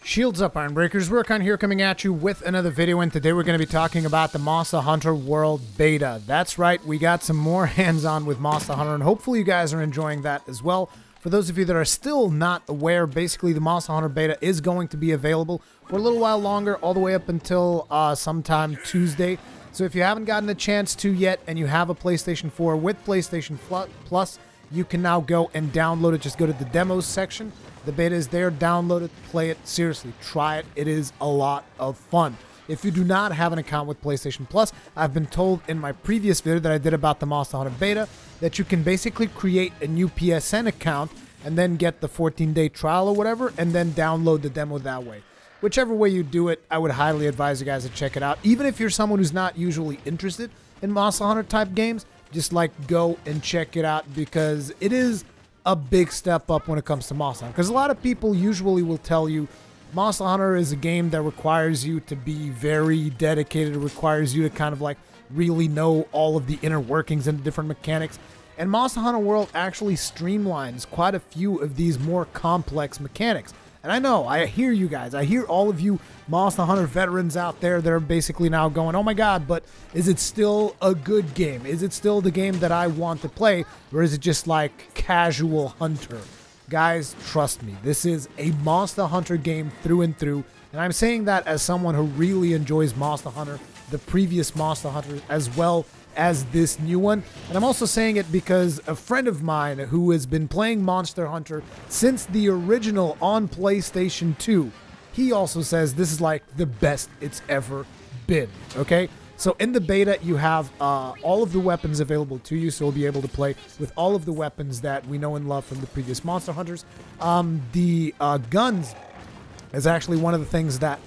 Shields up, Iron Breakers. Rurikon here coming at you with another video, and today we're going to be talking about the Monster Hunter World Beta. That's right, we got some more hands-on with Monster Hunter, and hopefully you guys are enjoying that as well. For those of you that are still not aware, basically the Monster Hunter Beta is going to be available for a little while longer, all the way up until sometime Tuesday. So if you haven't gotten a chance to yet, and you have a PlayStation 4 with PlayStation Plus, you can now go and download it. Just go to the demos section. The beta is there. Download it. Play it. Seriously, try it. It is a lot of fun. If you do not have an account with PlayStation Plus, I've been told in my previous video that I did about the Monster Hunter Beta that you can basically create a new PSN account and then get the 14-day trial or whatever, and then download the demo that way. Whichever way you do it, I would highly advise you guys to check it out. Even if you're someone who's not usually interested in Monster Hunter type games, just go and check it out, because it is a big step up when it comes to Monster Hunter. Because a lot of people usually will tell you Monster Hunter is a game that requires you to be very dedicated. It requires you to kind of really know all of the inner workings and the different mechanics. And Monster Hunter World actually streamlines quite a few of these more complex mechanics. And I know, I hear you guys. I hear all of you Monster Hunter veterans out there that are basically now going, oh my god, but is it still a good game? Is it still the game that I want to play? Or is it just like casual hunter? Guys, trust me, this is a Monster Hunter game through and through. And I'm saying that as someone who really enjoys Monster Hunter, the previous Monster Hunter, as well as this new one. And I'm also saying it because a friend of mine who has been playing Monster Hunter since the original on PlayStation 2, he also says this is like the best it's ever been. Okay, so in the beta you have all of the weapons available to you, so you'll be able to play with all of the weapons that we know and love from the previous Monster Hunters. The guns is actually one of the things that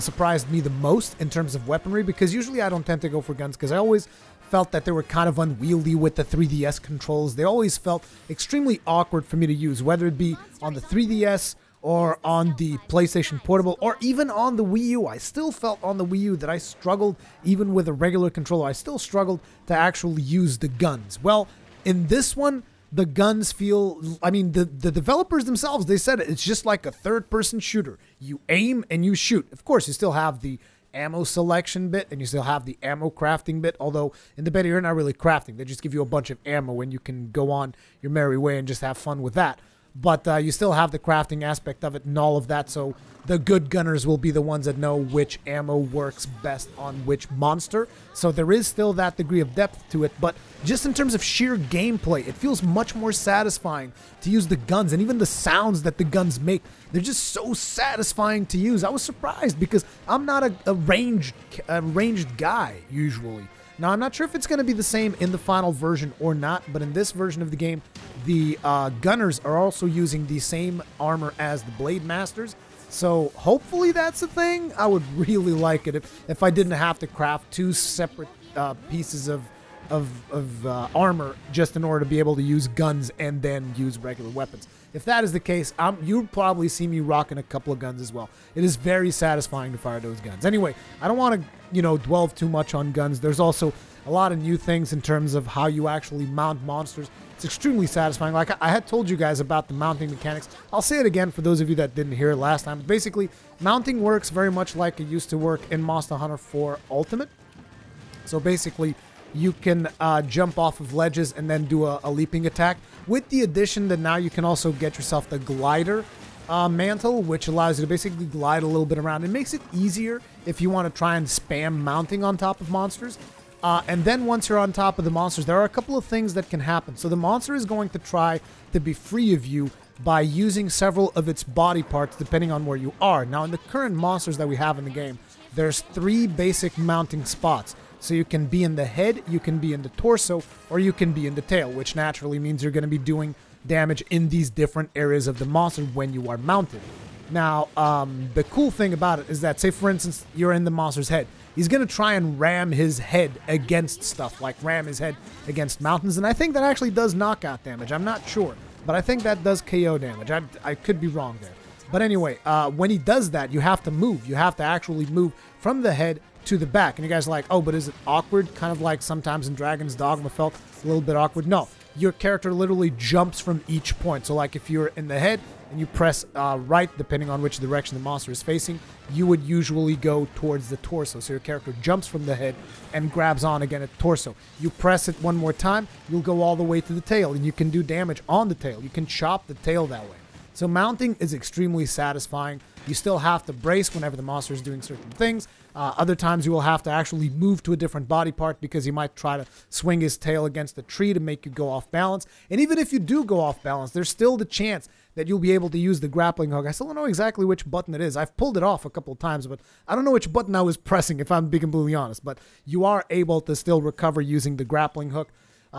surprised me the most in terms of weaponry, because usually I don't tend to go for guns because I always felt that they were kind of unwieldy with the 3DS controls. They always felt extremely awkward for me to use, whether it be on the 3DS or on the PlayStation Portable or even on the Wii U. I still felt on the Wii U that I struggled, even with a regular controller, I still struggled to actually use the guns. Well, in this one, the guns feel, I mean, the developers themselves, they said it's just like a third-person shooter. You aim and you shoot. Of course, you still have the ammo selection bit and you still have the ammo crafting bit, although in the beta you're not really crafting. They just give you a bunch of ammo and you can go on your merry way and just have fun with that. But you still have the crafting aspect of it and all of that, so the good gunners will be the ones that know which ammo works best on which monster. So there is still that degree of depth to it, but just in terms of sheer gameplay, it feels much more satisfying to use the guns, and even the sounds that the guns make, they're just so satisfying to use. I was surprised because I'm not a ranged guy usually. Now, I'm not sure if it's going to be the same in the final version or not, but in this version of the game, the gunners are also using the same armor as the Blade Masters. So hopefully that's a thing. I would really like it if I didn't have to craft two separate pieces of armor just in order to be able to use guns and then use regular weapons. If that is the case, you'll probably see me rocking a couple of guns as well. It is very satisfying to fire those guns. Anyway, I don't want to, dwell too much on guns. There's also a lot of new things in terms of how you actually mount monsters. It's extremely satisfying. Like I had told you guys about the mounting mechanics. I'll say it again for those of you that didn't hear it last time. Basically, mounting works very much like it used to work in Monster Hunter 4 Ultimate. So basically, you can jump off of ledges and then do a leaping attack, with the addition that now you can also get yourself the glider mantle, which allows you to basically glide a little bit around. It makes it easier if you want to try and spam mounting on top of monsters. And then once you're on top of the monsters, there are a couple of things that can happen. So the monster is going to try to be free of you by using several of its body parts depending on where you are. Now, in the current monsters that we have in the game, there's 3 basic mounting spots. So you can be in the head, you can be in the torso, or you can be in the tail, which naturally means you're going to be doing damage in these different areas of the monster when you are mounted. Now, the cool thing about it is that, say for instance, you're in the monster's head. He's going to try and ram his head against stuff, like ram his head against mountains, and I think that actually does knockout damage. I'm not sure, but I think that does KO damage. I could be wrong there. But anyway, when he does that, you have to move. You have to actually move from the head to the back. And you guys are like, oh, but is it awkward? Kind of like sometimes in Dragon's Dogma felt a little bit awkward. No, your character literally jumps from each point. So like if you're in the head, and you press right, depending on which direction the monster is facing, you would usually go towards the torso. So your character jumps from the head and grabs on again at the torso. You press it one more time, you'll go all the way to the tail, and you can do damage on the tail. You can chop the tail that way. So mounting is extremely satisfying. You still have to brace whenever the monster is doing certain things. Other times you will have to actually move to a different body part because he might try to swing his tail against a tree to make you go off balance. And even if you do go off balance, there's still the chance that you'll be able to use the grappling hook. I still don't know exactly which button it is. I've pulled it off a couple of times, but I don't know which button I was pressing, if I'm being completely honest. But you are able to still recover using the grappling hook.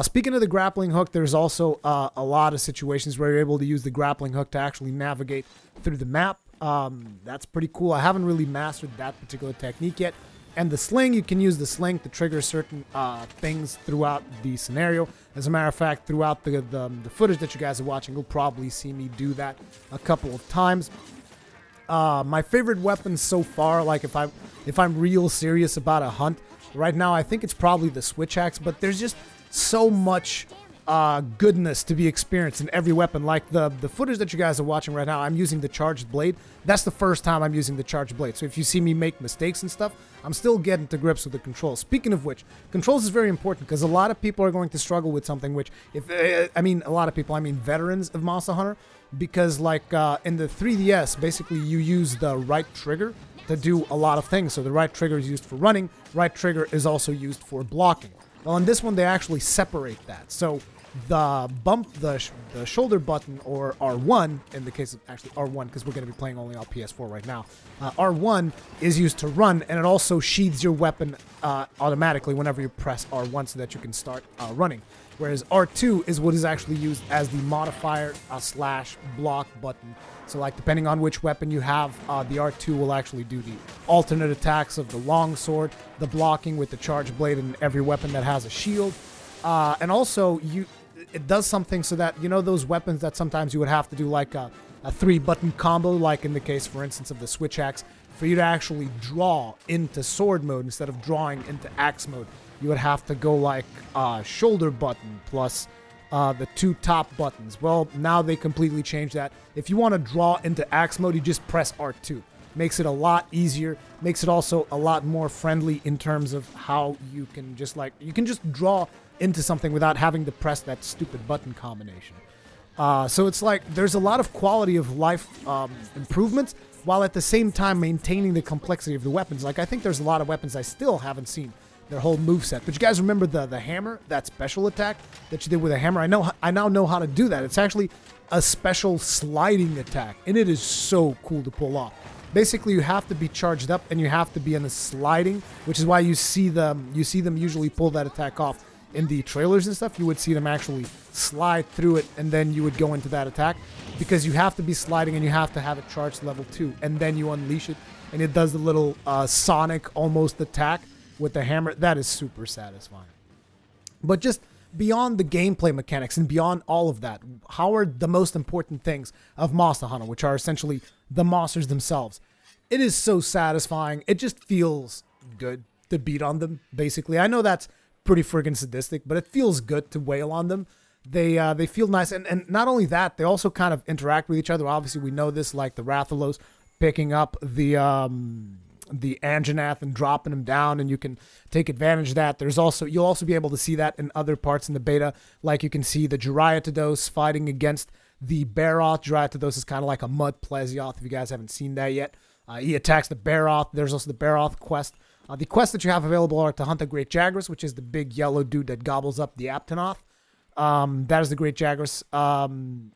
Speaking of the grappling hook, there's also a lot of situations where you're able to use the grappling hook to actually navigate through the map. That's pretty cool. I haven't really mastered that particular technique yet. And the sling, you can use the sling to trigger certain things throughout the scenario. As a matter of fact, throughout the footage that you guys are watching, you'll probably see me do that a couple of times. My favorite weapon so far, like if I'm real serious about a hunt, right now I think it's probably the switch axe, but there's just so much goodness to be experienced in every weapon. Like the footage that you guys are watching right now, I'm using the charged blade. That's the first time I'm using the charged blade. So if you see me make mistakes and stuff, I'm still getting to grips with the controls. Speaking of which, controls is very important because a lot of people are going to struggle with something which, I mean veterans of Monster Hunter, because like in the 3DS, basically you use the right trigger to do a lot of things. So the right trigger is used for running, right trigger is also used for blocking. Well, in this one, they actually separate that. So the bump, the shoulder button, or R1, in the case of actually R1, because we're going to be playing only on PS4 right now, R1 is used to run, and it also sheathes your weapon automatically whenever you press R1 so that you can start running. Whereas R2 is what is actually used as the modifier slash block button. So like depending on which weapon you have, the R2 will actually do the alternate attacks of the long sword, the blocking with the charged blade, and every weapon that has a shield. And also it does something so that, you know, those weapons that sometimes you would have to do like a 3-button combo, like in the case, for instance, of the switch axe, for you to actually draw into sword mode instead of drawing into axe mode, you would have to go like shoulder button plus the 2 top buttons. Well, now they completely changed that. If you want to draw into axe mode, you just press R2. Makes it a lot easier. Makes it also a lot more friendly in terms of how you can just draw into something without having to press that stupid button combination. So it's like there's a lot of quality of life improvements while at the same time maintaining the complexity of the weapons. Like I think there's a lot of weapons I still haven't seen their whole moveset. But you guys remember the hammer, that special attack that you did with a hammer? I now know how to do that. It's actually a special sliding attack, and it is so cool to pull off. Basically, you have to be charged up, and you have to be in the sliding, which is why you see them usually pull that attack off in the trailers and stuff. You would see them actually slide through it, and then you would go into that attack, because you have to be sliding and you have to have it charged level 2, and then you unleash it, and it does the little Sonic almost attack with the hammer. That is super satisfying. But just beyond the gameplay mechanics and beyond all of that, how are the most important things of Monster Hunter, which are essentially the monsters themselves? It is so satisfying. It just feels good to beat on them, basically. I know that's pretty friggin' sadistic, but it feels good to wail on them. They feel nice, and not only that, they also kind of interact with each other. Obviously, we know this, like the Rathalos picking up the Anjanath and dropping them down, and you can take advantage of that. You'll also be able to see that in other parts in the beta, like you can see the Jariatados fighting against the Baroth. Jariatados is kind of like a mud Plesioth, if you guys haven't seen that yet. He attacks the Baroth. There's also the Baroth quest. The quests that you have available are to hunt the Great Jagras, which is the big yellow dude that gobbles up the Aptonoth. That is the Great Jagras.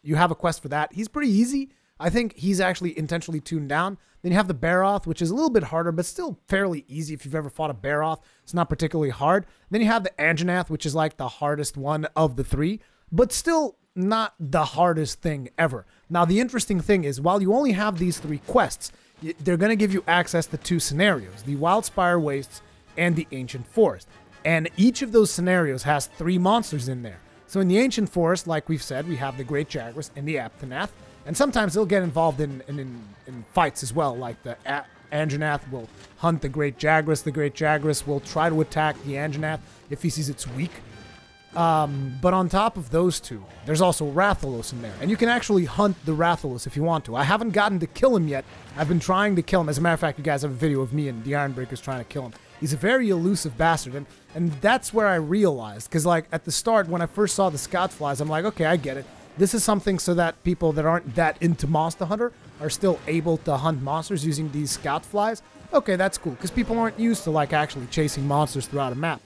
You have a quest for that. He's pretty easy. I think he's actually intentionally tuned down. Then you have the Baroth, which is a little bit harder, but still fairly easy if you've ever fought a Baroth. It's not particularly hard. Then you have the Anjanath, which is like the hardest one of the 3, but still not the hardest thing ever. Now, the interesting thing is, while you only have these 3 quests, they're going to give you access to 2 scenarios, the Wildspire Wastes and the Ancient Forest. And each of those scenarios has 3 monsters in there. So in the Ancient Forest, like we've said, we have the Great Jagras and the Aptonath. And sometimes they'll get involved in fights as well, like the Anjanath will hunt the Great Jagras. The Great Jagras will try to attack the Anjanath if he sees it's weak. But on top of those two, there's also Rathalos in there. And you can actually hunt the Rathalos if you want to. I haven't gotten to kill him yet. I've been trying to kill him. As a matter of fact, you guys have a video of me and the Ironbreakers trying to kill him. He's a very elusive bastard. And that's where I realized. Because, like, at the start, when I first saw the Scout Flies, I'm like, okay, I get it. This is something so that people that aren't that into Monster Hunter are still able to hunt monsters using these Scout Flies. Okay, that's cool. Because people aren't used to, like, actually chasing monsters throughout a map.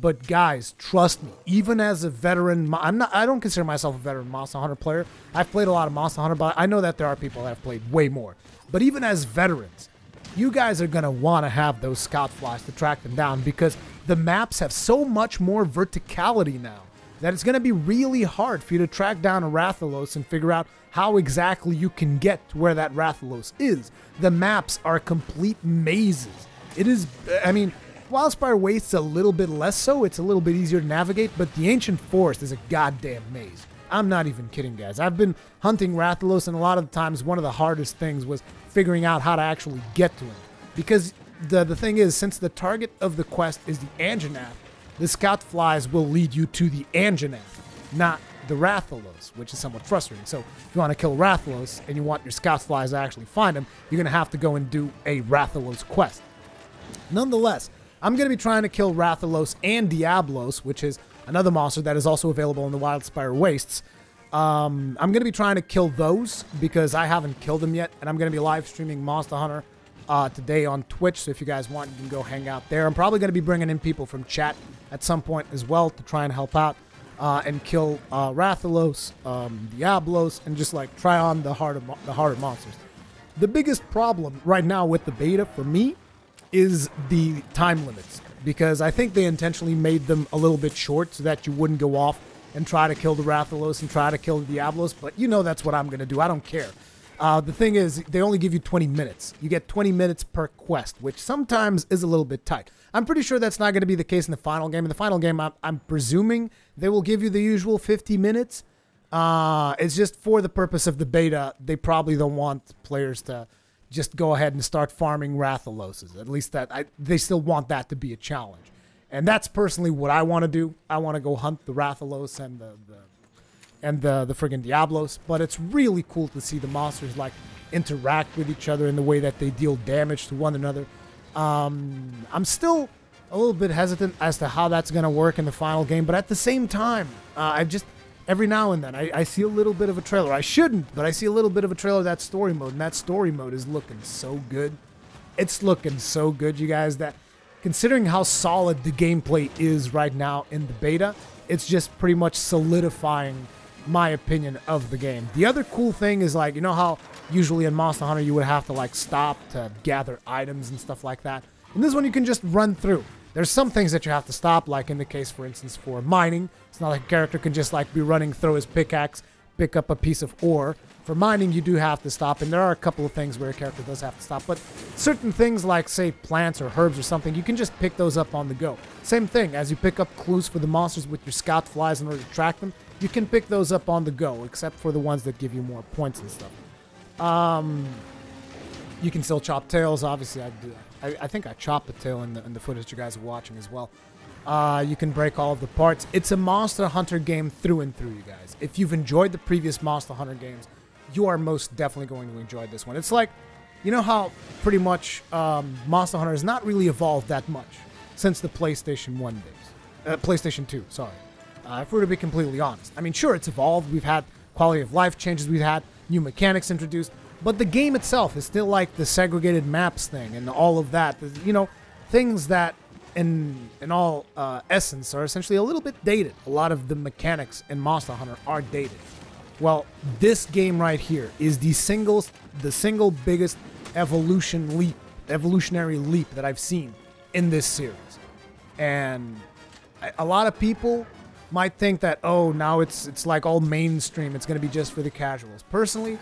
But guys, trust me, even as a veteran, I don't consider myself a veteran Monster Hunter player. I've played a lot of Monster Hunter, but I know that there are people that have played way more. But even as veterans, you guys are going to want to have those Scout Flies to track them down because the maps have so much more verticality now that it's going to be really hard for you to track down a Rathalos and figure out how exactly you can get to where that Rathalos is. The maps are complete mazes. It is, I mean, Wildspire Waste's a little bit less so, it's a little bit easier to navigate, but the Ancient Forest is a goddamn maze. I'm not even kidding, guys. I've been hunting Rathalos, and a lot of the times one of the hardest things was figuring out how to actually get to him. Because the thing is, since the target of the quest is the Anjanath, the Scout Flies will lead you to the Anjanath, not the Rathalos, which is somewhat frustrating. So if you want to kill Rathalos and you want your Scout Flies to actually find him, you're going to have to go and do a Rathalos quest. Nonetheless, I'm going to be trying to kill Rathalos and Diablos, which is another monster that is also available in the Wildspire Wastes. I'm going to be trying to kill those because I haven't killed them yet, and I'm going to be live streaming Monster Hunter today on Twitch, so if you guys want, you can go hang out there. I'm probably going to be bringing in people from chat at some point as well to try and help out and kill Rathalos, Diablos, and just like try on the harder monsters. The biggest problem right now with the beta for me is the time limits, because I think they intentionally made them a little bit short so that you wouldn't go off and try to kill the Rathalos and try to kill the Diablos, but you know that's what I'm going to do. I don't care. The thing is, they only give you 20 minutes. You get 20 minutes per quest, which sometimes is a little bit tight. I'm pretty sure that's not going to be the case in the final game. In the final game, I'm presuming they will give you the usual 50 minutes. It's just for the purpose of the beta, they probably don't want players to just go ahead and start farming Rathaloses. At least they still want that to be a challenge. And that's personally what I want to do. I want to go hunt the Rathalos and the friggin' Diablos. But it's really cool to see the monsters like interact with each other in the way that they deal damage to one another. I'm still a little bit hesitant as to how that's going to work in the final game. But at the same time, every now and then, I see a little bit of a trailer. I shouldn't, but I see a little bit of a trailer of that story mode, and that story mode is looking so good. It's looking so good, you guys, that considering how solid the gameplay is right now in the beta, it's just pretty much solidifying my opinion of the game. The other cool thing is, like, you know how usually in Monster Hunter you would have to, like, stop to gather items and stuff like that? In this one, you can just run through. There's some things that you have to stop, like in the case, for instance, for mining. It's not like a character can just like be running, throw his pickaxe, pick up a piece of ore. For mining, you do have to stop, and there are a couple of things where a character does have to stop. But certain things like, say, plants or herbs or something, you can just pick those up on the go. Same thing, as you pick up clues for the monsters with your Scout Flies in order to track them, you can pick those up on the go, except for the ones that give you more points and stuff. You can still chop tails, obviously. I think I chopped the tail in the footage you guys are watching as well. You can break all of the parts. It's a Monster Hunter game through and through, you guys. If you've enjoyed the previous Monster Hunter games, you are most definitely going to enjoy this one. It's like, you know how pretty much Monster Hunter has not really evolved that much since the PlayStation 1 days. PlayStation 2, sorry. If we're to be completely honest. I mean, sure, it's evolved. We've had quality of life changes. We've had new mechanics introduced. But the game itself is still like the segregated maps thing and all of that. You know, things that in all essence are essentially a little bit dated. A lot of the mechanics in Monster Hunter are dated. Well, this game right here is the single biggest evolutionary leap that I've seen in this series. And a lot of people might think that, oh, now it's like all mainstream. It's going to be just for the casuals. Personally,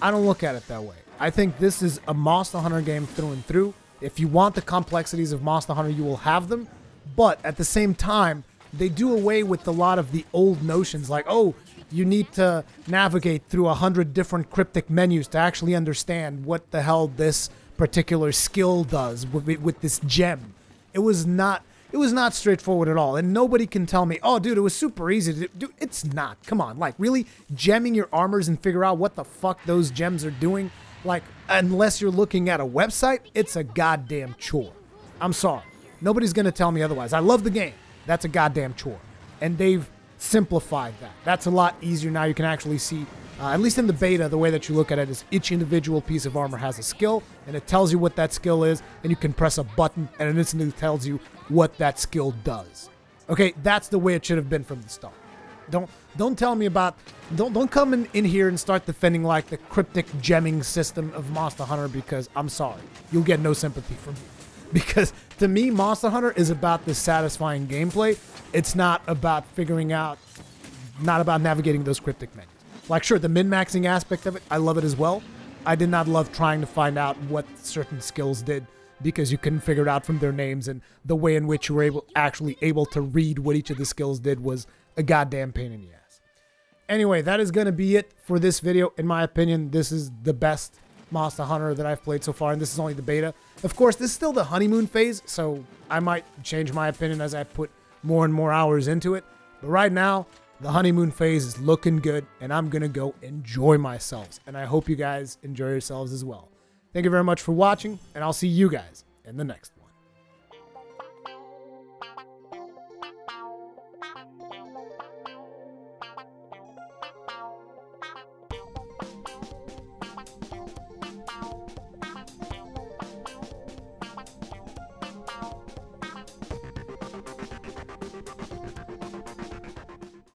I don't look at it that way. I think this is a Monster Hunter game through and through. If you want the complexities of Monster Hunter, you will have them. But at the same time, they do away with a lot of the old notions like, oh, you need to navigate through 100 different cryptic menus to actually understand what the hell this particular skill does with this gem. It was not It was not straightforward at all, and nobody can tell me, oh, dude, it was super easy to do. It's not. Come on, like, really? Gemming your armors and figure out what the fuck those gems are doing? Like, unless you're looking at a website, it's a goddamn chore. I'm sorry. Nobody's going to tell me otherwise. I love the game. That's a goddamn chore. And they've simplified that. That's a lot easier now. You can actually see, at least in the beta, the way that you look at it is each individual piece of armor has a skill, and it tells you what that skill is, and you can press a button, and it instantly tells you what that skill does. Okay, that's the way it should have been from the start. Don't tell me about, don't come in here and start defending like the cryptic gemming system of Monster Hunter, because I'm sorry, you'll get no sympathy from me. Because to me, Monster Hunter is about the satisfying gameplay. It's not about figuring out, not about navigating those cryptic menus. Like, sure, the min-maxing aspect of it, I love it as well. I did not love trying to find out what certain skills did because you couldn't figure it out from their names, and the way in which you were actually able to read what each of the skills did was a goddamn pain in the ass. Anyway, that is going to be it for this video. In my opinion, this is the best Monster Hunter that I've played so far, and this is only the beta. Of course, this is still the honeymoon phase, so I might change my opinion as I put more and more hours into it. But right now, the honeymoon phase is looking good, and I'm going to go enjoy myself. And I hope you guys enjoy yourselves as well. Thank you very much for watching, and I'll see you guys in the next one.